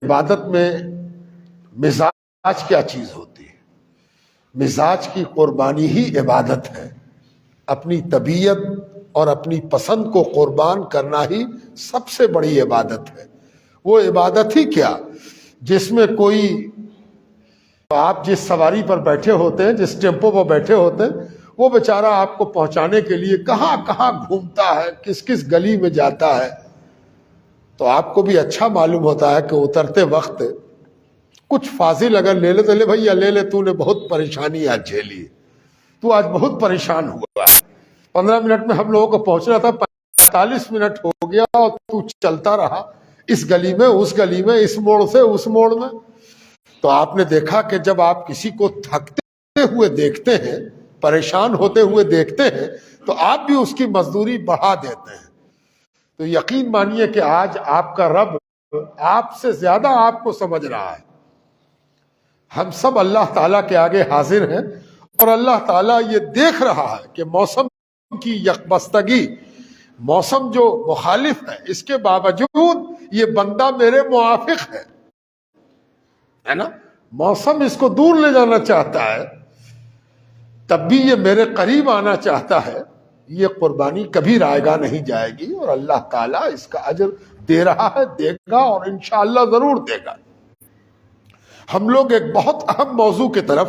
عبادت میں مزاج کیا چیز ہوتی ہے؟ مزاج کی قربانی ہی عبادت ہے. اپنی طبیعت اور اپنی پسند کو قربان کرنا ہی سب سے بڑی عبادت ہے. وہ عبادت ہی کیا جس میں کوئی، آپ جس سواری پر بیٹھے ہوتے ہیں، جس ٹیمپو پر بیٹھے ہوتے ہیں، وہ بیچارہ آپ کو پہنچانے کے لیے کہاں کہاں گھومتا ہے، کس کس گلی میں جاتا ہے. تو آپ کو بھی اچھا معلوم ہوتا ہے کہ اترتے وقت کچھ فاضل اگر لے لے تو لے بھیا لے لے، تو نے بہت پریشانی آج جھیلی، تو آج بہت پریشان ہوا ہے. 15 منٹ میں ہم لوگوں کو پہنچنا تھا، 45 منٹ ہو گیا اور تو چلتا رہا اس گلی میں، اس گلی میں، اس موڑ سے اس موڑ میں. تو آپ نے دیکھا کہ جب آپ کسی کو تھکتے ہوئے دیکھتے ہیں، پریشان ہوتے ہوئے دیکھتے ہیں، تو آپ بھی اس کی مزدوری بڑھا دیتے ہیں. تو یقین مانیے کہ آج آپ کا رب آپ سے زیادہ آپ کو سمجھ رہا ہے. ہم سب اللہ تعالیٰ کے آگے حاضر ہیں اور اللہ تعالیٰ یہ دیکھ رہا ہے کہ موسم کی یکبستگی، موسم جو مخالف ہے، اس کے باوجود یہ بندہ میرے موافق ہے نا. موسم اس کو دور لے جانا چاہتا ہے، تب بھی یہ میرے قریب آنا چاہتا ہے. یہ قربانی کبھی رائیگاں نہیں جائے گی اور اللہ تعالیٰ اس کا اجر دے رہا ہے، دے گا اور انشاءاللہ ضرور دے گا. ہم لوگ ایک بہت اہم موضوع کی طرف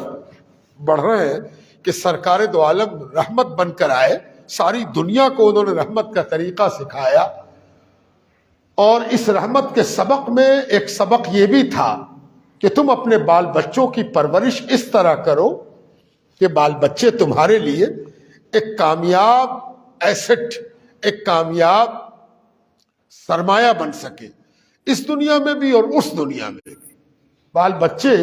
بڑھ رہے ہیں کہ سرکار دو عالم رحمت بن کر آئے، ساری دنیا کو انہوں نے رحمت کا طریقہ سکھایا. اور اس رحمت کے سبق میں ایک سبق یہ بھی تھا کہ تم اپنے بال بچوں کی پرورش اس طرح کرو کہ بال بچے تمہارے لیے ایک کامیاب ایسٹ، ایک کامیاب سرمایہ بن سکے، اس دنیا میں بھی اور اس دنیا میں بھی. بال بچے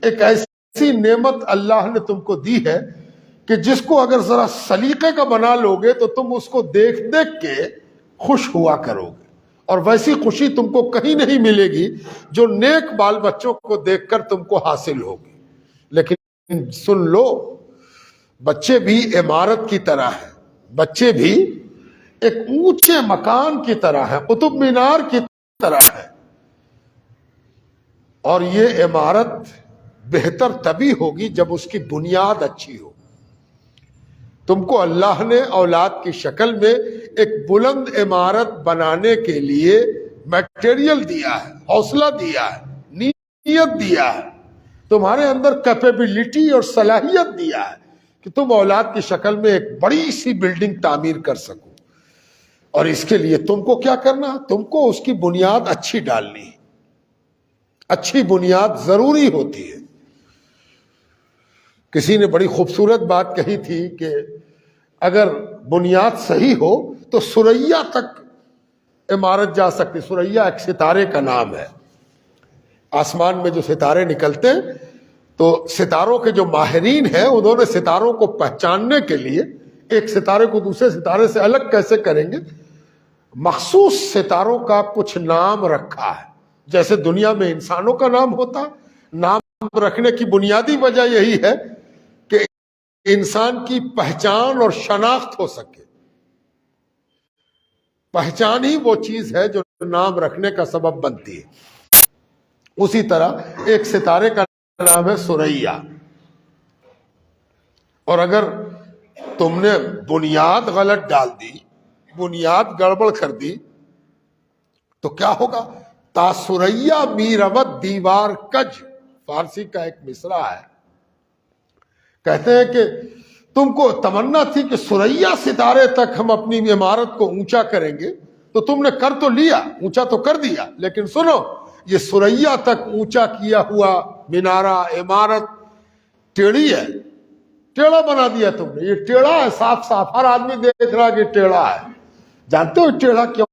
ایک ایسی نعمت اللہ نے تم کو دی ہے کہ جس کو اگر ذرا سلیقے کا بنا لوگے تو تم اس کو دیکھ دیکھ کے خوش ہوا کرو گے، اور ویسی خوشی تم کو کہیں نہیں ملے گی جو نیک بال بچوں کو دیکھ کر تم کو حاصل ہوگی. لیکن سن لو، بچے بھی عمارت کی طرح ہیں، بچے بھی ایک اونچے مکان کی طرح ہے، قطب مینار کی طرح ہے. اور یہ عمارت بہتر تبھی ہوگی جب اس کی بنیاد اچھی ہو. تم کو اللہ نے اولاد کی شکل میں ایک بلند عمارت بنانے کے لیے میٹیریل دیا ہے، حوصلہ دیا ہے، نیت دیا ہے، تمہارے اندر کیپیبلٹی اور صلاحیت دیا ہے کہ تم اولاد کی شکل میں ایک بڑی سی بلڈنگ تعمیر کر سکو. اور اس کے لیے تم کو کیا کرنا؟ تم کو اس کی بنیاد اچھی ڈالنی ہے. اچھی بنیاد ضروری ہوتی ہے. کسی نے بڑی خوبصورت بات کہی تھی کہ اگر بنیاد صحیح ہو تو ثریا تک عمارت جا سکتی. ثریا ایک ستارے کا نام ہے. آسمان میں جو ستارے نکلتے ہیں تو ستاروں کے جو ماہرین ہیں انہوں نے ستاروں کو پہچاننے کے لیے ایک ستارے کو دوسرے ستارے سے الگ کیسے کریں گے، مخصوص ستاروں کا کچھ نام رکھا ہے. جیسے دنیا میں انسانوں کا نام ہوتا ہے، نام رکھنے کی بنیادی وجہ یہی ہے کہ انسان کی پہچان اور شناخت ہو سکے. پہچان ہی وہ چیز ہے جو نام رکھنے کا سبب بنتی ہے. اسی طرح ایک ستارے کا نام ہے ثریا. اور اگر تم نے بنیاد غلط ڈال دی، بنیاد گڑبڑ کر دی، تو کیا ہوگا؟ تا ثریا میرود دیوار کج، فارسی کا ایک مصرع ہے. کہتے ہیں کہ تم کو تمنا تھی کہ ثریا ستارے تک ہم اپنی عمارت کو اونچا کریں گے، تو تم نے کر تو لیا، اونچا تو کر دیا، لیکن سنو، یہ ثریا تک اونچا کیا ہوا مینارہ، عمارت ٹیڑھی ہے، ٹیڑھا بنا دیا تم نے. یہ ٹیڑھا ہے، صاف صاف ہر آدمی دیکھ رہا کہ ٹیڑھا ہے. جانتے ہو ٹیڑھا کیوں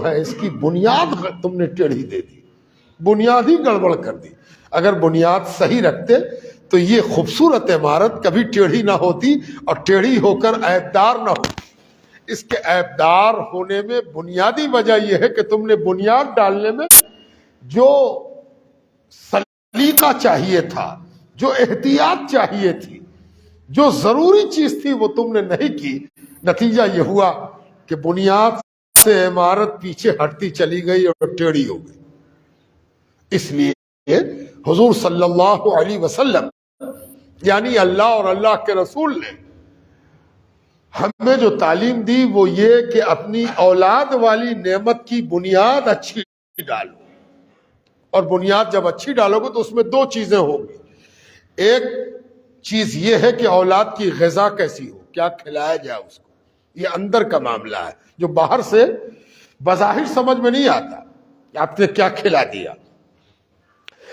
ہے؟ اس کی بنیاد تم نے ٹیڑھی دے دی، بنیاد ہی گڑبڑ کر دی. اگر بنیاد صحیح رکھتے تو یہ خوبصورت عمارت کبھی ٹیڑھی نہ ہوتی اور ٹیڑھی ہو کر عیبدار نہ ہوتی. اس کے عیبدار ہونے میں بنیادی وجہ یہ ہے کہ تم نے بنیاد ڈالنے میں جو سلیقہ چاہیے تھا، جو احتیاط چاہیے تھی، جو ضروری چیز تھی، وہ تم نے نہیں کی. نتیجہ یہ ہوا کہ بنیاد سے عمارت پیچھے ہٹتی چلی گئی اور ٹیڑھی ہو گئی. اس لیے حضور صلی اللہ علیہ وسلم یعنی اللہ اور اللہ کے رسول نے ہمیں جو تعلیم دی وہ یہ کہ اپنی اولاد والی نعمت کی بنیاد اچھی ڈالو، اور بنیاد جب اچھی ڈالو گے تو اس میں دو چیزیں ہوں گی۔ ایک چیز یہ ہے کہ اولاد کی غذا کیسی ہو، کیا کھلایا جائے اس کو، یہ اندر کا معاملہ ہے جو باہر سے بظاہر سمجھ میں نہیں آتا کہ آپ نے کیا کھلا دیا،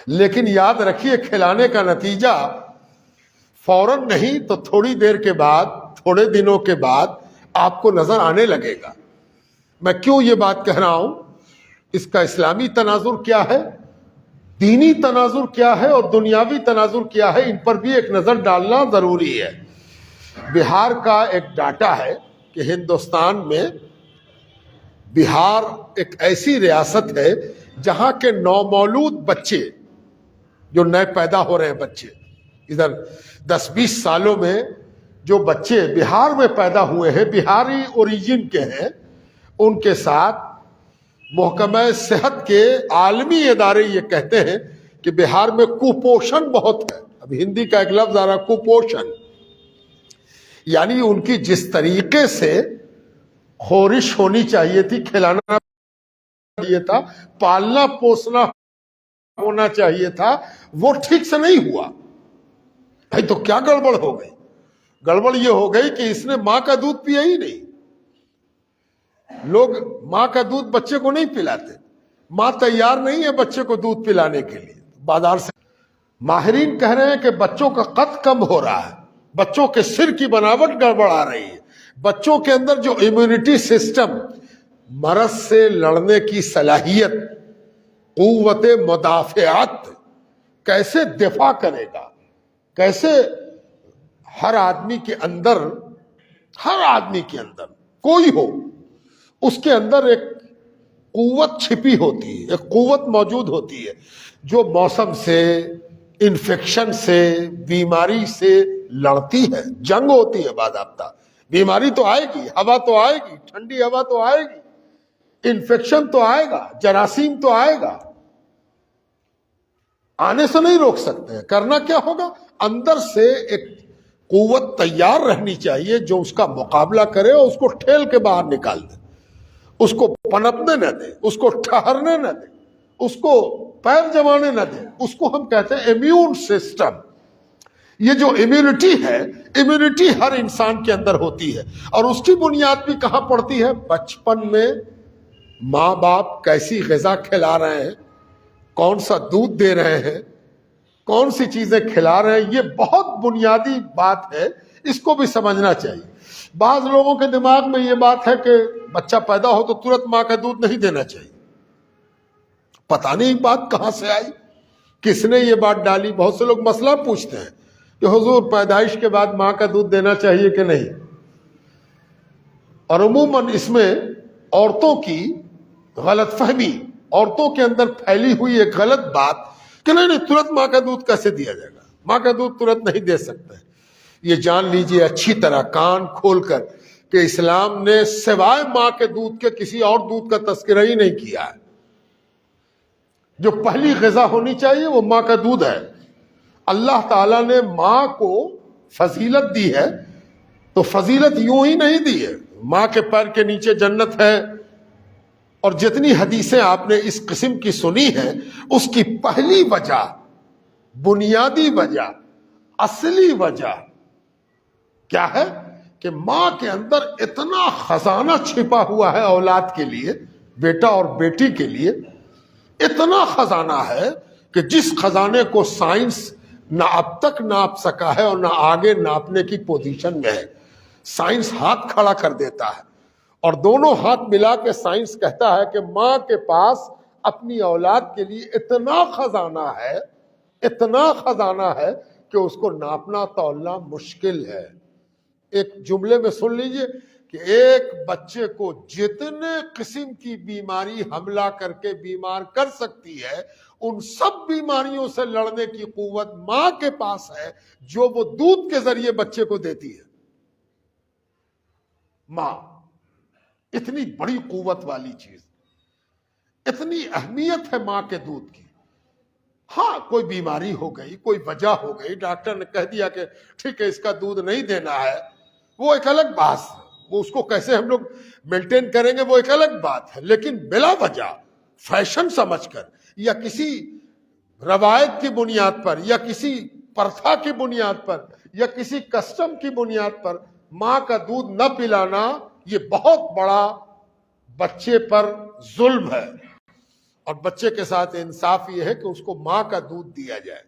لیکن یاد رکھیے کھلانے کا نتیجہ فوراً نہیں تو تھوڑی دیر کے بعد، تھوڑے دنوں کے بعد آپ کو نظر آنے لگے گا۔ میں کیوں یہ بات کہہ رہا ہوں؟ اس کا اسلامی تناظر کیا ہے، دینی تناظر کیا ہے اور دنیاوی تناظر کیا ہے، ان پر بھی ایک نظر ڈالنا ضروری ہے۔ بہار کا ایک ڈاٹا ہے کہ ہندوستان میں بہار ایک ایسی ریاست ہے جہاں کے نومولود بچے، جو نئے پیدا ہو رہے ہیں بچے، ادھر 10-20 سالوں میں جو بچے بہار میں پیدا ہوئے ہیں، بہاری اوریجن کے ہیں، ان کے ساتھ محکمہ صحت کے عالمی ادارے یہ کہتے ہیں کہ بہار میں کپوشن بہت ہے۔ اب ہندی کا ایک لفظ آ رہا کپوشن، یعنی ان کی جس طریقے سے خورش ہونی چاہیے تھی، کھلانا چاہیے تھا، پالنا پوسنا ہونا چاہیے تھا، وہ ٹھیک سے نہیں ہوا۔ بھائی تو کیا گڑبڑ ہو گئی؟ گڑبڑ یہ ہو گئی کہ اس نے ماں کا دودھ پیا ہی نہیں۔ لوگ ماں کا دودھ بچے کو نہیں پلاتے، ماں تیار نہیں ہے بچے کو دودھ پلانے کے لیے۔ بازار سے ماہرین کہہ رہے ہیں کہ بچوں کا قد کم ہو رہا ہے، بچوں کے سر کی بناوٹ گڑبڑ آ رہی ہے، بچوں کے اندر جو امیونٹی سسٹم، مرض سے لڑنے کی صلاحیت، قوت مدافعت کیسے دفاع کرے گا، کیسے ہر آدمی کے اندر کوئی ہو، اس کے اندر ایک قوت چھپی ہوتی ہے، ایک قوت موجود ہوتی ہے جو موسم سے، انفیکشن سے، بیماری سے لڑتی ہے، جنگ ہوتی ہے باضابطہ۔ بیماری تو آئے گی، ہوا تو آئے گی، ٹھنڈی ہوا تو آئے گی، انفیکشن تو آئے گا، جراثیم تو آئے گا، آنے سے نہیں روک سکتے ہیں۔ کرنا کیا ہوگا؟ اندر سے ایک قوت تیار رہنی چاہیے جو اس کا مقابلہ کرے اور اس کو ٹھیل کے باہر نکال دے، اس کو پنپنے نہ دے، اس کو ٹھہرنے نہ دے، اس کو پیر جمانے نہ دے۔ اس کو ہم کہتے ہیں امیون سسٹم۔ یہ جو امیونٹی ہے، امیونٹی ہر انسان کے اندر ہوتی ہے، اور اس کی بنیاد بھی کہاں پڑتی ہے؟ بچپن میں ماں باپ کیسی غذا کھلا رہے ہیں، کون سا دودھ دے رہے ہیں، کون سی چیزیں کھلا رہے ہیں، یہ بہت بنیادی بات ہے، اس کو بھی سمجھنا چاہیے۔ بعض لوگوں کے دماغ میں یہ بات ہے کہ بچہ پیدا ہو تو ترنت ماں کا دودھ نہیں دینا چاہیے۔ پتہ نہیں بات کہاں سے آئی، کس نے یہ بات ڈالی۔ بہت سے لوگ مسئلہ پوچھتے ہیں کہ حضور پیدائش کے بعد ماں کا دودھ دینا چاہیے کہ نہیں، اور عموماً اس میں عورتوں کی غلط فہمی، عورتوں کے اندر پھیلی ہوئی ایک غلط بات کہ نہیں ترنت ماں کا دودھ کیسے دیا جائے گا، ماں کا دودھ ترنت نہیں دے سکتے۔ یہ جان لیجئے اچھی طرح کان کھول کر کہ اسلام نے سوائے ماں کے دودھ کے کسی اور دودھ کا تذکرہ ہی نہیں کیا ہے۔ جو پہلی غذا ہونی چاہیے وہ ماں کا دودھ ہے۔ اللہ تعالیٰ نے ماں کو فضیلت دی ہے تو فضیلت یوں ہی نہیں دی ہے۔ ماں کے پیر کے نیچے جنت ہے، اور جتنی حدیثیں آپ نے اس قسم کی سنی ہیں، اس کی پہلی وجہ، بنیادی وجہ، اصلی وجہ کیا ہے کہ ماں کے اندر اتنا خزانہ چھپا ہوا ہے اولاد کے لیے، بیٹا اور بیٹی کے لیے اتنا خزانہ ہے کہ جس خزانے کو سائنس نہ اب تک ناپ سکا ہے اور نہ آگے ناپنے کی پوزیشن میں ہے۔ سائنس ہاتھ کھڑا کر دیتا ہے، اور دونوں ہاتھ ملا کے سائنس کہتا ہے کہ ماں کے پاس اپنی اولاد کے لیے اتنا خزانہ ہے کہ اس کو ناپنا تولنا مشکل ہے۔ ایک جملے میں سن لیجئے کہ ایک بچے کو جتنے قسم کی بیماری حملہ کر کے بیمار کر سکتی ہے، ان سب بیماریوں سے لڑنے کی قوت ماں کے پاس ہے، جو وہ دودھ کے ذریعے بچے کو دیتی ہے۔ ماں اتنی بڑی قوت والی چیز، اتنی اہمیت ہے ماں کے دودھ کی۔ ہاں کوئی بیماری ہو گئی، کوئی وجہ ہو گئی، ڈاکٹر نے کہہ دیا کہ ٹھیک ہے اس کا دودھ نہیں دینا ہے، وہ ایک الگ بات ہے، وہ اس کو کیسے ہم لوگ مینٹین کریں گے وہ ایک الگ بات ہے، لیکن بلا وجہ فیشن سمجھ کر یا کسی روایت کی بنیاد پر یا کسی پرتھا کی بنیاد پر یا کسی کسٹم کی بنیاد پر ماں کا دودھ نہ پلانا، یہ بہت بڑا بچے پر ظلم ہے، اور بچے کے ساتھ انصاف یہ ہے کہ اس کو ماں کا دودھ دیا جائے،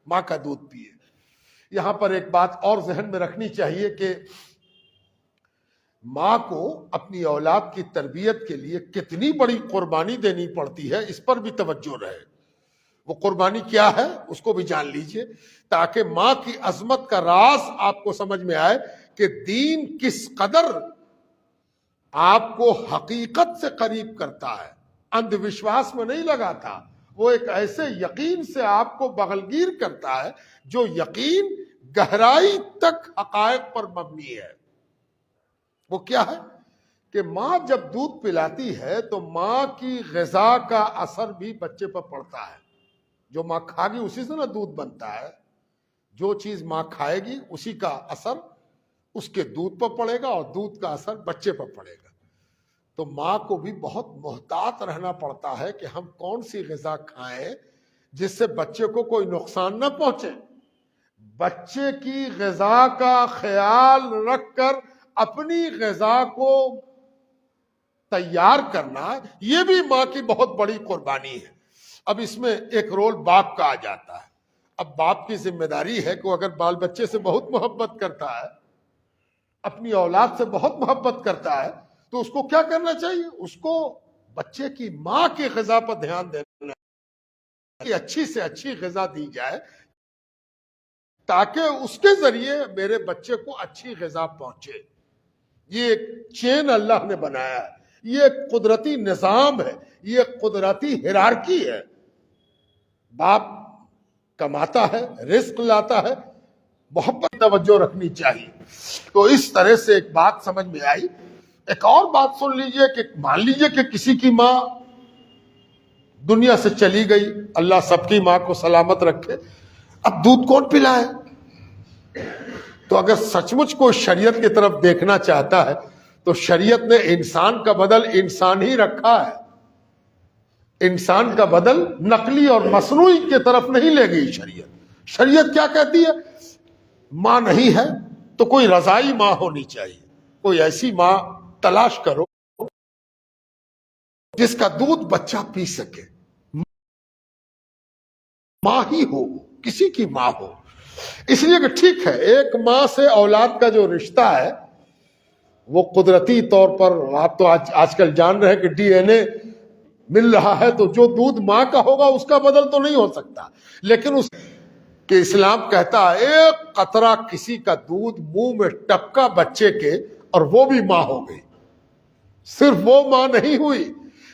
ماں کا دودھ پیے۔ یہاں پر ایک بات اور ذہن میں رکھنی چاہیے کہ ماں کو اپنی اولاد کی تربیت کے لیے کتنی بڑی قربانی دینی پڑتی ہے، اس پر بھی توجہ رہے۔ وہ قربانی کیا ہے اس کو بھی جان لیجئے، تاکہ ماں کی عظمت کا راز آپ کو سمجھ میں آئے کہ دین کس قدر آپ کو حقیقت سے قریب کرتا ہے، اندھ وشواس میں نہیں لگاتا، وہ ایک ایسے یقین سے آپ کو بغلگیر کرتا ہے جو یقین گہرائی تک حقائق پر مبنی ہے۔ وہ کیا ہے کہ ماں جب دودھ پلاتی ہے تو ماں کی غذا کا اثر بھی بچے پر پڑتا ہے، جو ماں کھا گی اسی سے نا دودھ بنتا ہے، جو چیز ماں کھائے گی اسی کا اثر اس کے دودھ پر پڑے گا اور دودھ کا اثر بچے پر پڑے گا۔ تو ماں کو بھی بہت محتاط رہنا پڑتا ہے کہ ہم کون سی غذا کھائیں جس سے بچے کو کوئی نقصان نہ پہنچے۔ بچے کی غذا کا خیال رکھ کر اپنی غذا کو تیار کرنا، یہ بھی ماں کی بہت بڑی قربانی ہے۔ اب اس میں ایک رول باپ کا آ جاتا ہے۔ اب باپ کی ذمہ داری ہے کہ وہ اگر بال بچے سے بہت محبت کرتا ہے، اپنی اولاد سے بہت محبت کرتا ہے، تو اس کو کیا کرنا چاہیے؟ اس کو بچے کی ماں کی غذا پر دھیان دینا کہ اچھی سے اچھی غذا دی جائے، تاکہ اس کے ذریعے میرے بچے کو اچھی غذا پہنچے۔ یہ ایک چین اللہ نے بنایا ہے، یہ ایک قدرتی نظام ہے، یہ ایک قدرتی ہیرارکی ہے۔ باپ کماتا ہے، رزق لاتا ہے، محبت توجہ رکھنی چاہیے۔ تو اس طرح سے ایک بات سمجھ میں آئی۔ ایک اور بات سن لیجئے کہ مان لیجئے کہ کسی کی ماں دنیا سے چلی گئی، اللہ سب کی ماں کو سلامت رکھے، اب دودھ کون پلائے؟ تو اگر سچ مچ کو شریعت کی طرف دیکھنا چاہتا ہے تو شریعت نے انسان کا بدل انسان ہی رکھا ہے، انسان کا بدل نقلی اور مصنوعی کی طرف نہیں لے گئی شریعت۔ شریعت کیا کہتی ہے؟ ماں نہیں ہے تو کوئی رضائی ماں ہونی چاہیے، کوئی ایسی ماں تلاش کرو جس کا دودھ بچہ پی سکے، ماں ہی ہو، کسی کی ماں ہو۔ اس لیے کہ ٹھیک ہے ایک ماں سے اولاد کا جو رشتہ ہے وہ قدرتی طور پر آپ تو آج کل جان رہے ہیں کہ ڈی این اے مل رہا ہے، تو جو دودھ ماں کا ہوگا اس کا بدل تو نہیں ہو سکتا، لیکن اس کہ اسلام کہتا ہے ایک قطرہ کسی کا دودھ منہ میں ٹپکا بچے کے اور وہ بھی ماں ہو گئی۔ صرف وہ ماں نہیں ہوئی،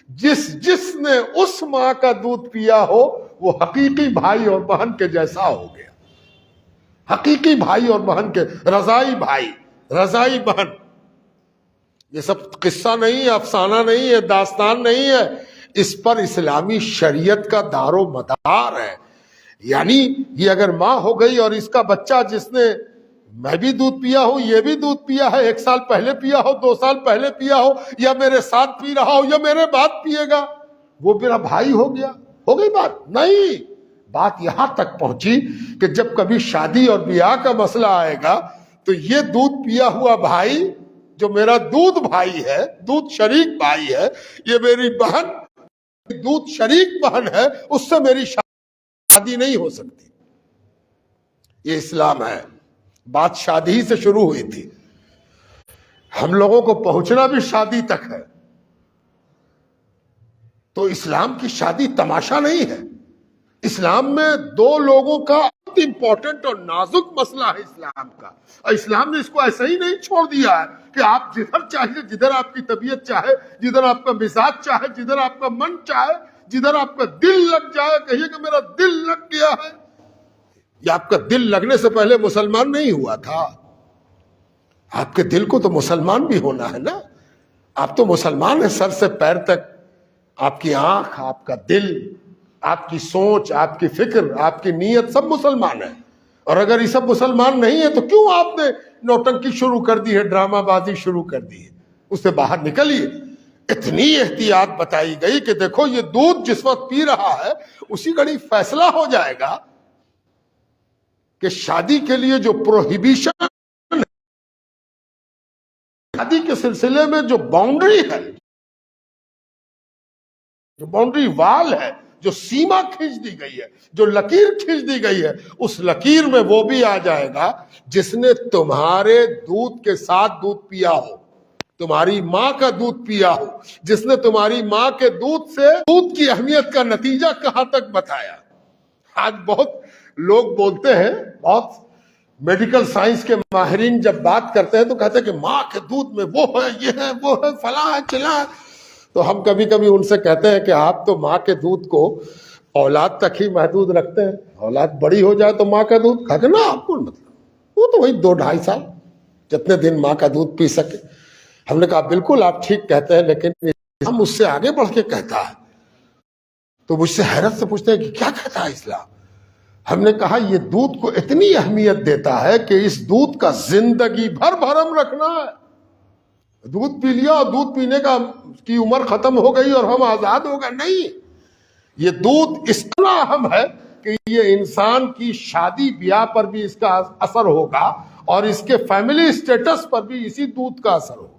جس نے اس ماں کا دودھ پیا ہو وہ حقیقی بھائی اور بہن کے جیسا ہو گیا، حقیقی بھائی اور بہن کے، رضائی بھائی، رضائی بہن۔ یہ سب قصہ نہیں ہے، افسانہ نہیں ہے، داستان نہیں ہے، اس پر اسلامی شریعت کا دار و مدار ہے۔ یعنی یہ اگر ماں ہو گئی اور اس کا بچہ جس نے میں بھی دودھ پیا ہوں، یہ بھی دودھ پیا ہے، 1 سال پہلے پیا ہو، 2 سال پہلے پیا ہو، یا میرے ساتھ پی رہا ہو یا میرے بعد پیے گا، وہ میرا بھائی ہو گیا، ہو گئی بات؟ نہیں، بات یہاں تک پہنچی کہ جب کبھی شادی اور بیاہ کا مسئلہ آئے گا تو یہ دودھ پیا ہوا بھائی جو میرا دودھ بھائی ہے، دودھ شریک بھائی ہے، یہ میری بہن دودھ شریک بہن ہے، اس سے میری شادی نہیں ہو سکتی۔ یہ اسلام ہے۔ بات شادی ہی سے شروع ہوئی تھی، ہم لوگوں کو پہنچنا بھی شادی تک ہے۔ تو اسلام کی شادی تماشا نہیں ہے، اسلام میں 2 لوگوں کا بہت امپورٹنٹ اور نازک مسئلہ ہے اسلام کا، اور اسلام نے اس کو ایسا ہی نہیں چھوڑ دیا ہے کہ آپ جدھر چاہیے، جدھر آپ کی طبیعت چاہے، جدھر آپ کا مزاج چاہے، جدھر آپ کا من چاہے، جدھر آپ کا دل لگ جائے کہیے کہ میرا دل لگ گیا ہے۔ یہ آپ کا دل لگنے سے پہلے مسلمان نہیں ہوا تھا، آپ کے دل کو تو مسلمان بھی ہونا ہے نا۔ آپ تو مسلمان ہیں سر سے پیر تک، آپ کی آنکھ، آپ کا دل، آپ کی سوچ، آپ کی فکر، آپ کی نیت سب مسلمان ہے. اور اگر یہ سب مسلمان نہیں ہے تو کیوں آپ نے نوٹنکی شروع کر دی ہے، ڈرامہ بازی شروع کر دی ہے؟ اس سے باہر نکلیے. اتنی احتیاط بتائی گئی کہ دیکھو یہ دودھ جس وقت پی رہا ہے اسی گھڑی فیصلہ ہو جائے گا کہ شادی کے لیے جو پروہیبیشن، شادی کے سلسلے میں جو باؤنڈری ہے، جو باؤنڈری وال ہے، جو سیما کھینچ دی گئی ہے، جو لکیر کھینچ دی گئی ہے، اس لکیر میں وہ بھی آ جائے گا جس نے تمہارے دودھ کے ساتھ دودھ پیا ہو، تمہاری ماں کا دودھ پیا ہو، جس نے تمہاری ماں کے دودھ سے دودھ کی اہمیت کا نتیجہ کہاں تک بتایا. آج بہت لوگ بولتے ہیں، بہت میڈیکل سائنس کے ماہرین جب بات کرتے ہیں تو کہتے ہیں کہ ماں کے دودھ میں وہ ہے، یہ ہے، وہ ہے، فلاں ہے، چلا ہے. تو ہم کبھی کبھی ان سے کہتے ہیں کہ آپ تو ماں کے دودھ کو اولاد تک ہی محدود رکھتے ہیں، اولاد بڑی ہو جائے تو ماں کا دودھ کہتے ہیں نا، آپ کو مطلب وہ تو وہی 2-2.5 سال جتنے دن ماں کا دودھ پی سکے. ہم نے کہا بالکل آپ ٹھیک کہتے ہیں، لیکن ہم اس سے آگے بڑھ کے کہتا ہے. تو مجھ سے حیرت سے پوچھتے ہیں کہ کیا کہتا ہے اسلام؟ ہم نے کہا یہ دودھ کو اتنی اہمیت دیتا ہے کہ اس دودھ کا زندگی بھر بھرم رکھنا ہے. دودھ پی لیا اور دودھ پینے کی عمر ختم ہو گئی اور ہم آزاد ہو گئے، نہیں. یہ دودھ اس طرح اہم ہے کہ یہ انسان کی شادی بیاہ پر بھی اس کا اثر ہوگا اور اس کے فیملی سٹیٹس پر بھی اسی دودھ کا اثر ہوگا.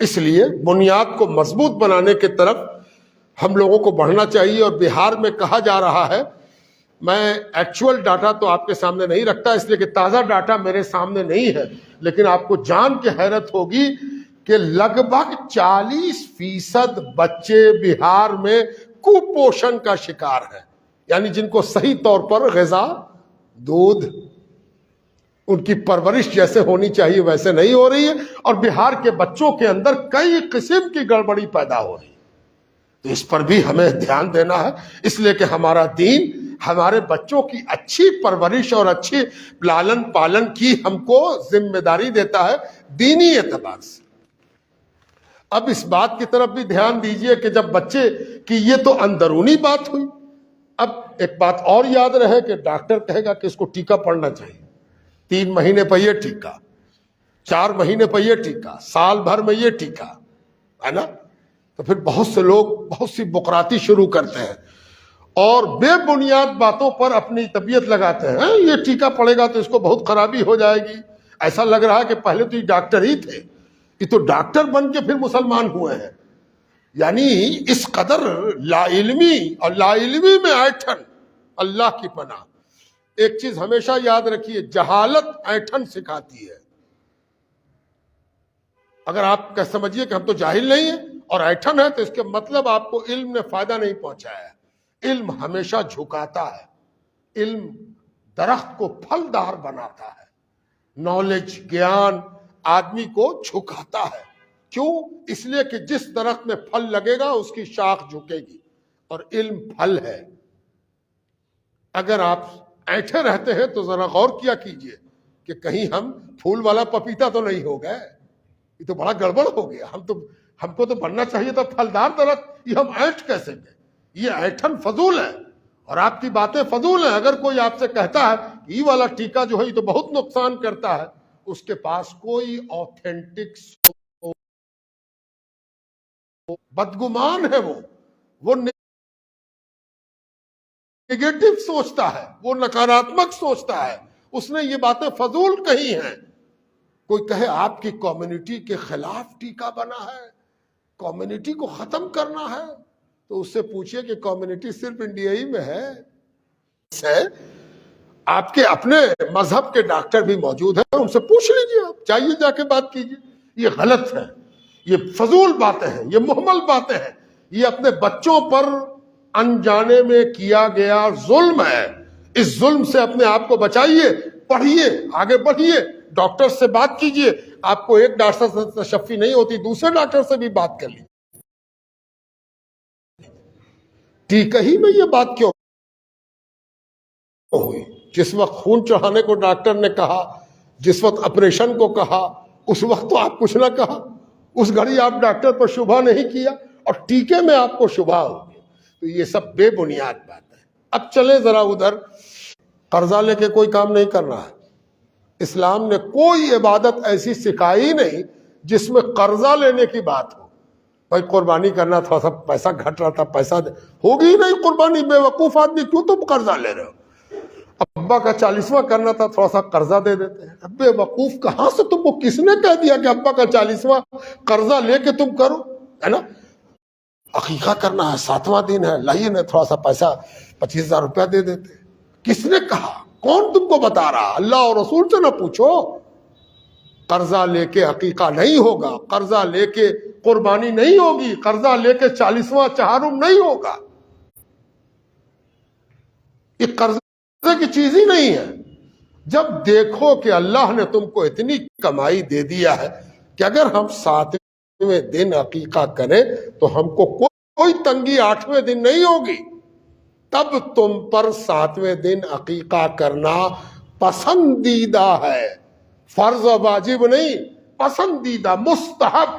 اس لیے بنیاد کو مضبوط بنانے کی طرف ہم لوگوں کو بڑھنا چاہیے. اور بہار میں کہا جا رہا ہے، میں ایکچوئل ڈاٹا تو آپ کے سامنے نہیں رکھتا اس لیے کہ تازہ ڈاٹا میرے سامنے نہیں ہے، لیکن آپ کو جان کے حیرت ہوگی کہ لگ بھگ 40% بچے بہار میں کپوشن کا شکار ہیں. یعنی جن کو صحیح طور پر غذا، دودھ، ان کی پرورش جیسے ہونی چاہیے ویسے نہیں ہو رہی ہے، اور بہار کے بچوں کے اندر کئی قسم کی گڑبڑی پیدا ہو رہی ہے. تو اس پر بھی ہمیں دھیان دینا ہے، اس لیے کہ ہمارا دین ہمارے بچوں کی اچھی پرورش اور اچھی لالن پالن کی ہم کو ذمہ داری دیتا ہے دینی اعتبار سے. اب اس بات کی طرف بھی دھیان دیجئے کہ جب بچے کی یہ تو اندرونی بات ہوئی، اب ایک بات اور یاد رہے کہ ڈاکٹر کہے گا کہ اس کو ٹیکہ پڑنا چاہیے، 3 مہینے پہ یہ ٹیکہ، 4 مہینے پہ یہ ٹیکہ، سال بھر میں یہ ٹیکہ، ہے نا. تو پھر بہت سے لوگ بہت سی بقراتی شروع کرتے ہیں اور بے بنیاد باتوں پر اپنی طبیعت لگاتے ہیں. یہ ٹیکہ پڑے گا تو اس کو بہت خرابی ہو جائے گی. ایسا لگ رہا ہے کہ پہلے تو یہ ڈاکٹر ہی تھے، یہ تو ڈاکٹر بن کے پھر مسلمان ہوئے ہیں. یعنی اس قدر لا علمی، اور لا علمی میں ایٹھن، اللہ کی پناہ. ایک چیز ہمیشہ یاد رکھیے، جہالت ایٹھن سکھاتی ہے. اگر آپ کا سمجھیے کہ ہم تو جاہل نہیں ہیں اور ایٹھن ہے تو اس کے مطلب آپ کو علم نے فائدہ نہیں پہنچایا ہے. علم ہمیشہ جھکاتا ہے، علم درخت کو پھلدار بناتا ہے. نالج، گیان آدمی کو جھکاتا ہے. کیوں؟ اس لیے کہ جس درخت میں پھل لگے گا اس کی شاخ جھکے گی، اور علم پھل ہے. اگر آپ ایٹھے رہتے ہیں تو ذرا غور کیا کیجئے کہ کہیں ہم پھول والا پپیتا تو نہیں ہو گئے. یہ تو بڑا گڑبڑ ہو گیا. ہم کو تو بننا چاہیے تھا پھلدار درخت، یہ ہم ایٹھ کیسے گئے؟ یہ ایٹھن فضول ہے اور آپ کی باتیں فضول ہیں. اگر کوئی آپ سے کہتا ہے کہ یہ والا ٹیکہ جو ہے یہ تو بہت نقصان کرتا ہے، اس کے پاس کوئی آتھینٹک، بدگمان ہے. وہ نیگیٹو سوچتا ہے، وہ نکاراتمک سوچتا ہے. اس نے یہ باتیں فضول کہی ہیں. کوئی کہے آپ کی کمیونٹی کے خلاف ٹیکہ بنا ہے، کمیونٹی کو ختم کرنا ہے، تو اس سے پوچھئے کہ کمیونٹی صرف انڈیا ہی میں ہے. آپ کے اپنے مذہب کے ڈاکٹر بھی موجود ہیں، ان سے پوچھ لیجئے، آپ چاہیے جا کے بات کیجئے. یہ غلط ہے، یہ فضول باتیں ہیں، یہ محمل باتیں ہیں. یہ اپنے بچوں پر انجانے میں کیا گیا ظلم ہے. اس ظلم سے اپنے آپ کو بچائیے، پڑھیے، آگے بڑھیے، ڈاکٹر سے بات کیجئے. آپ کو ایک ڈاکٹر سے تشفی نہیں ہوتی، دوسرے ڈاکٹر سے بھی بات کر لیجیے. ٹھیک ہی میں یہ بات کیوں ہوئی؟ جس وقت خون چڑھانے کو ڈاکٹر نے کہا، جس وقت آپریشن کو کہا، اس وقت تو آپ کچھ نہ کہا. اس گھڑی آپ ڈاکٹر پر شبہ نہیں کیا، اور ٹیکے میں آپ کو شبہ ہوگی. تو یہ سب بے بنیاد بات ہے۔ اب چلے ذرا ادھر، قرضہ لے کے کوئی کام نہیں کرنا ہے۔ اسلام نے کوئی عبادت ایسی سکھائی نہیں جس میں قرضہ لینے کی بات ہو۔ بھائی قربانی کرنا تھوڑا سا پیسہ گھٹ رہا تھا، پیسہ ہوگی ہی نہیں قربانی، بے وقوف آدمی کیوں تم قرضہ لے رہے ہو؟ ابا کا 40واں کرنا تھا، تھوڑا سا قرضہ دے دیتے ہیں۔ اب بے وقوف کہاں سے، تم کو کس نے کہہ دیا کہ ابا کا 40واں قرضہ لے کے تم کرو، ہے نا؟ عقیقہ کرنا ہے، 7واں دن ہے، لائیے نا تھوڑا سا پیسہ 25,000 روپیہ دے دیتے۔ کس نے کہا؟ کون تم کو بتا رہا؟ اللہ اور رسول سے نہ پوچھو۔ قرضہ لے کے عقیقہ نہیں ہوگا، قرضہ لے کے قربانی نہیں ہوگی، قرضہ لے کے 40واں چہارم نہیں ہوگا۔ یہ قرضے کی چیز ہی نہیں ہے۔ جب دیکھو کہ اللہ نے تم کو اتنی کمائی دے دیا ہے کہ اگر ہم 7ویں دن عقیقہ کریں تو ہم کو کوئی تنگی 8ویں دن نہیں ہوگی، تب تم پر 7ویں دن عقیقہ کرنا پسندیدہ ہے، فرض و واجب نہیں، پسندیدہ، مستحب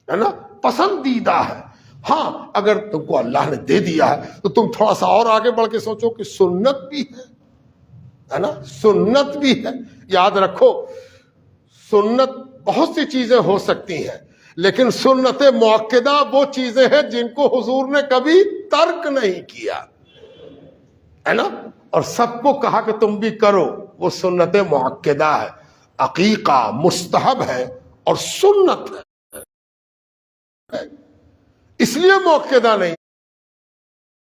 ہے نا، پسندیدہ ہے۔ ہاں اگر تم کو اللہ نے دے دیا ہے تو تم تھوڑا سا اور آگے بڑھ کے سوچو کہ سنت بھی ہے نا، سنت بھی ہے۔ یاد رکھو سنت بہت سی چیزیں ہو سکتی ہیں، لیکن سنت مؤکدہ وہ چیزیں ہیں جن کو حضور نے کبھی ترک نہیں کیا، ہے نا، اور سب کو کہا کہ تم بھی کرو، وہ سنت مؤکدہ ہے۔ عقیقہ مستحب ہے اور سنت ہے، اس لیے مؤکدہ نہیں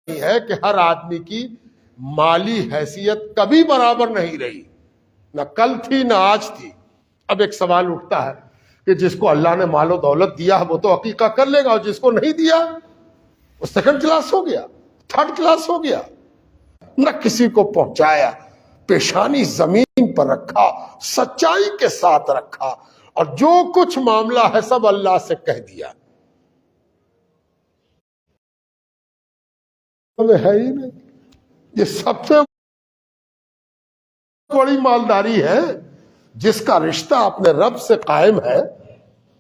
ہے کہ ہر آدمی کی مالی حیثیت کبھی برابر نہیں رہی، نہ کل تھی نہ آج تھی۔ اب ایک سوال اٹھتا ہے کہ جس کو اللہ نے مال و دولت دیا ہے وہ تو عقیقہ کر لے گا، اور جس کو نہیں دیا وہ 2nd کلاس ہو گیا، 3rd کلاس ہو گیا، نہ کسی کو پہنچایا، پیشانی زمین پر رکھا، سچائی کے ساتھ رکھا، اور جو کچھ معاملہ ہے سب اللہ سے کہہ دیا۔ ہے ہی نہیں، یہ سب سے بڑی مالداری ہے، جس کا رشتہ اپنے رب سے قائم ہے،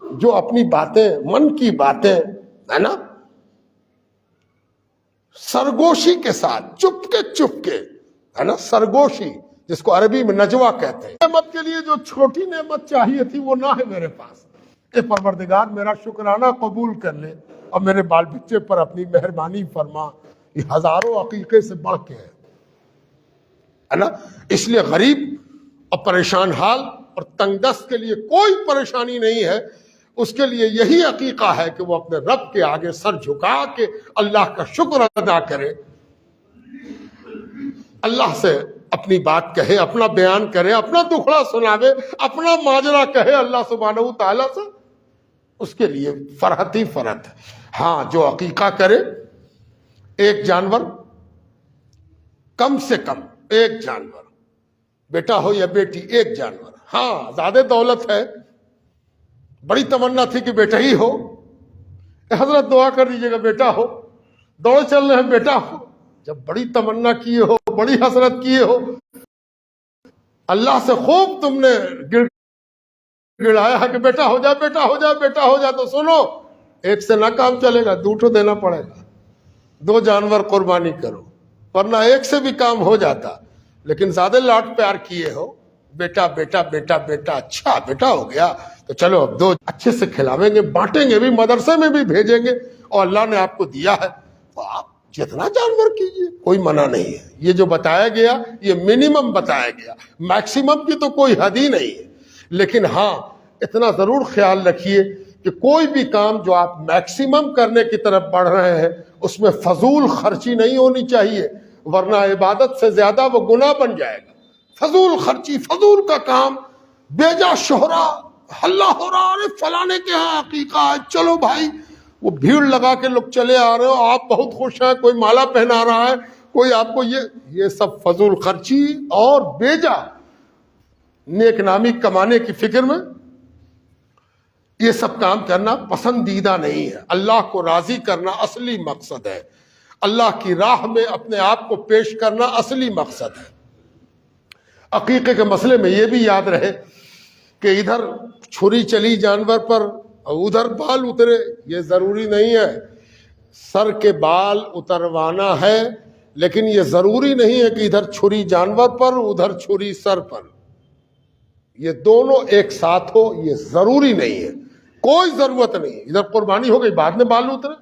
جو اپنی باتیں، من کی باتیں، ہے نا، سرگوشی کے ساتھ، چپ کے، ہے نا، سرگوشی جس کو عربی میں نجوہ کہتے ہیں۔ نعمت کے لیے جو چھوٹی نعمت چاہیے تھی وہ نہ ہے میرے پاس، اے پروردگار میرا شکرانہ قبول کر لے اور میرے بال بچے پر اپنی مہربانی فرما۔ یہ ہزاروں عقیقے سے بڑھ کے ہے نا۔ اس لیے غریب اور پریشان حال اور تنگ دست کے لیے کوئی پریشانی نہیں ہے، اس کے لیے یہی عقیقہ ہے کہ وہ اپنے رب کے آگے سر جھکا کے اللہ کا شکر ادا کرے، اللہ سے اپنی بات کہے، اپنا بیان کرے، اپنا دکھڑا سناوے، اپنا ماجرا کہے اللہ سبحانہ و تعالیٰ سے، اس کے لیے فرحت ہی فرحت ہے۔ ہاں جو عقیقہ کرے، ایک جانور، کم سے کم ایک جانور، بیٹا ہو یا بیٹی، ایک جانور۔ ہاں زیادہ دولت ہے، بڑی تمنا تھی کہ بیٹا ہی ہو، حضرت دعا کر دیجیے گا بیٹا ہو، دوڑ چل رہے ہیں بیٹا ہو۔ جب بڑی تمنا کیے ہو، بڑی حسرت کیے ہو، اللہ سے خوب تم نے گڑایا ہے کہ بیٹا ہو جا، بیٹا ہو جا، بیٹا ہو جا، تو سنو، ایک سے نہ کام چلے گا، 2 دینا پڑے گا، 2 جانور قربانی کرو، ورنہ ایک سے بھی کام ہو جاتا۔ لیکن زیادہ لاڈ پیار کیے ہو، بیٹا بیٹا بیٹا بیٹا، اچھا بیٹا ہو گیا تو چلو اب 2 اچھے سے کھلاویں گے، بانٹیں گے بھی، مدرسے میں بھی بھیجیں گے، اور اللہ نے آپ کو دیا ہے تو آپ جتنا جانور کیجیے، کوئی منع نہیں ہے۔ یہ جو بتایا گیا یہ منیمم بتایا گیا، میکسیمم کی تو کوئی حد ہی نہیں ہے۔ لیکن ہاں اتنا ضرور خیال رکھیے کہ کوئی بھی کام جو آپ میکسیمم کرنے کی طرف بڑھ رہے ہیں اس میں فضول خرچی نہیں ہونی چاہیے، ورنہ عبادت سے زیادہ وہ گناہ بن جائے گا۔ فضول خرچی، فضول کا کام، بیجا شہرا، ہلا ہو رہا، ارے فلانے کے ہاں عقیقہ ہے، چلو بھائی، وہ بھیڑ لگا کے لوگ چلے آ رہے ہو، آپ بہت خوش ہیں، کوئی مالا پہنا رہا ہے، کوئی آپ کو یہ سب فضول خرچی اور بیجا نیک نامی کمانے کی فکر میں یہ سب کام کرنا پسندیدہ نہیں ہے۔ اللہ کو راضی کرنا اصلی مقصد ہے، اللہ کی راہ میں اپنے آپ کو پیش کرنا اصلی مقصد ہے۔ عقیقے کے مسئلے میں یہ بھی یاد رہے کہ ادھر چھری چلی جانور پر اور ادھر بال اترے، یہ ضروری نہیں ہے۔ سر کے بال اتروانا ہے، لیکن یہ ضروری نہیں ہے کہ ادھر چھری جانور پر ادھر چھری سر پر، یہ دونوں ایک ساتھ ہو، یہ ضروری نہیں ہے، کوئی ضرورت نہیں. ادھر قربانی ہو گئی بعد میں بال اترے،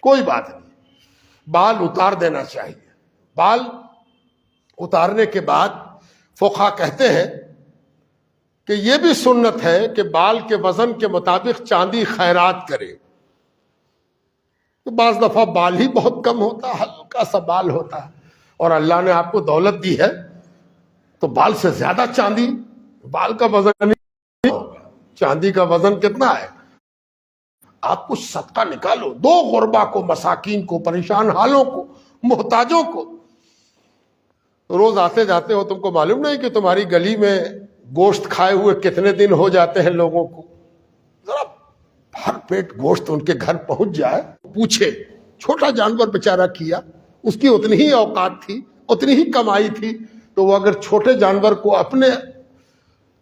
کوئی بات نہیں، بال اتار دینا چاہیے. بال اتارنے کے بعد فقہا کہتے ہیں کہ یہ بھی سنت ہے کہ بال کے وزن کے مطابق چاندی خیرات کرے. تو بعض دفعہ بال ہی بہت کم ہوتا ہے، ہلکا سا بال ہوتا ہے، اور اللہ نے آپ کو دولت دی ہے تو بال سے زیادہ چاندی، بال کا وزن نہیں ہوگا. چاندی کا وزن کتنا ہے؟ آپ کچھ صدقہ نکالو، دو غربا کو، مساکین کو، پریشان حالوں کو، محتاجوں کو. روز آتے جاتے ہو، تم کو معلوم نہیں کہ تمہاری گلی میں گوشت کھائے ہوئے کتنے دن ہو جاتے ہیں لوگوں کو؟ ذرا ہر پیٹ گوشت ان کے گھر پہنچ جائے، پوچھے چھوٹا جانور بیچارہ کیا، اس کی اتنی ہی اوقات تھی، اتنی ہی کمائی تھی، تو وہ اگر چھوٹے جانور کو اپنے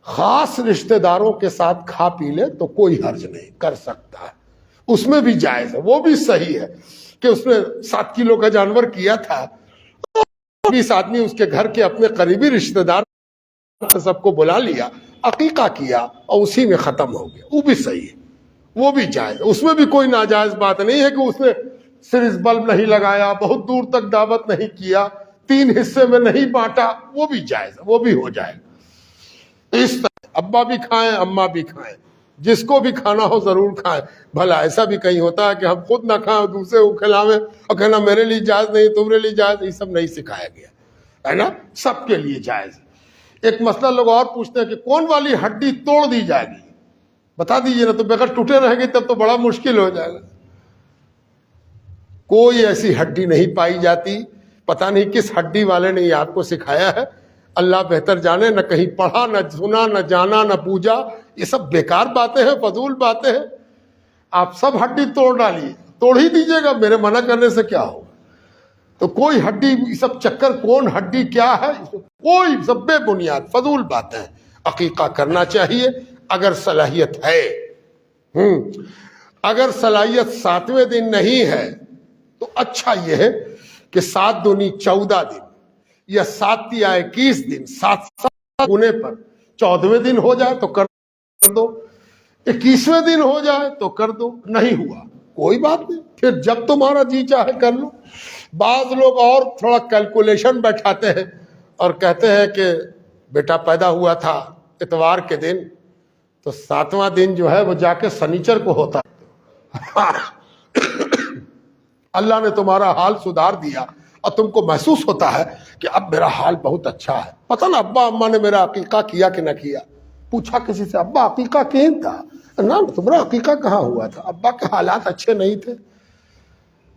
خاص رشتہ داروں کے ساتھ کھا پی لے تو کوئی حرج نہیں، کر سکتا ہے، اس میں بھی جائز ہے. وہ بھی صحیح ہے کہ اس نے 7 کلو کا جانور کیا تھا، 20 آدمی اس کے گھر کے اپنے قریبی رشتہ دار سب کو بلا لیا، عقیقہ کیا اور اسی میں ختم ہو گیا، وہ بھی صحیح ہے، وہ بھی جائز ہے. اس میں بھی کوئی ناجائز بات نہیں ہے کہ اس نے سرس بلب نہیں لگایا، بہت دور تک دعوت نہیں کیا، 3 حصے میں نہیں بانٹا، وہ بھی جائز ہے، وہ بھی ہو جائے گا. اس طرح ابا بھی کھائیں، اماں بھی کھائیں، جس کو بھی کھانا ہو ضرور کھائیں. بھلا ایسا بھی کہیں ہوتا ہے کہ ہم خود نہ کھائیں اور دوسرے کو کھلاویں اور کہنا میرے لیے جائز نہیں، تمہارے لیے جائز. یہ سب نہیں سکھایا گیا ہے نا، سب کے لیے جائز ہے. ایک مسئلہ لوگ اور پوچھتے ہیں کہ کون والی ہڈی توڑ دی جائے گی، بتا دیجئے نا، تو بغیر ٹوٹے رہے گی تب تو بڑا مشکل ہو جائے گا. کوئی ایسی ہڈی نہیں پائی جاتی، پتہ نہیں کس ہڈی والے نے یہ آپ کو سکھایا ہے، اللہ بہتر جانے، نہ کہیں پڑھا، نہ سنا، نہ جانا، نہ پوجا. یہ سب بیکار باتیں ہیں، فضول باتیں ہیں. آپ سب ہڈی توڑ ڈالیے، توڑ ہی دیجیے گا، میرے منع کرنے سے کیا ہوگا. تو کوئی ہڈی، یہ سب چکر، کون ہڈی کیا ہے، کوئی سب بے بنیاد فضول باتیں ہیں. عقیقہ کرنا چاہیے اگر صلاحیت ہے. اگر صلاحیت 7ویں دن نہیں ہے تو اچھا یہ ہے کہ 7 دونی 14 دن یا 7 یا 21 دن، 7 گنے پر 14ویں دن ہو جائے تو کر دو، 21ویں دن ہو جائے تو کر دو. نہیں ہوا کوئی بات نہیں، پھر جب تمہارا جی چاہے کر لو. بعض لوگ اور تھوڑا کیلکولیشن بیٹھاتے ہیں اور کہتے ہیں کہ بیٹا پیدا ہوا تھا اتوار کے دن، تو 7واں دن جو ہے وہ جا کے سنیچر کو ہوتا. اللہ نے تمہارا حال سدھار دیا اور تم کو محسوس ہوتا ہے کہ اب میرا حال بہت اچھا ہے. پتہ نا ابا اماں نے میرا عقیقہ کیا کہ نہ کیا؟ پوچھا کسی سے، ابا عقیقہ کہیں تھا؟ نا، تمہارا عقیقہ کہاں ہوا تھا؟ ابا کے حالات اچھے نہیں تھے.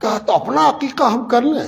کہا تو اپنا عقیقہ ہم کر لیں.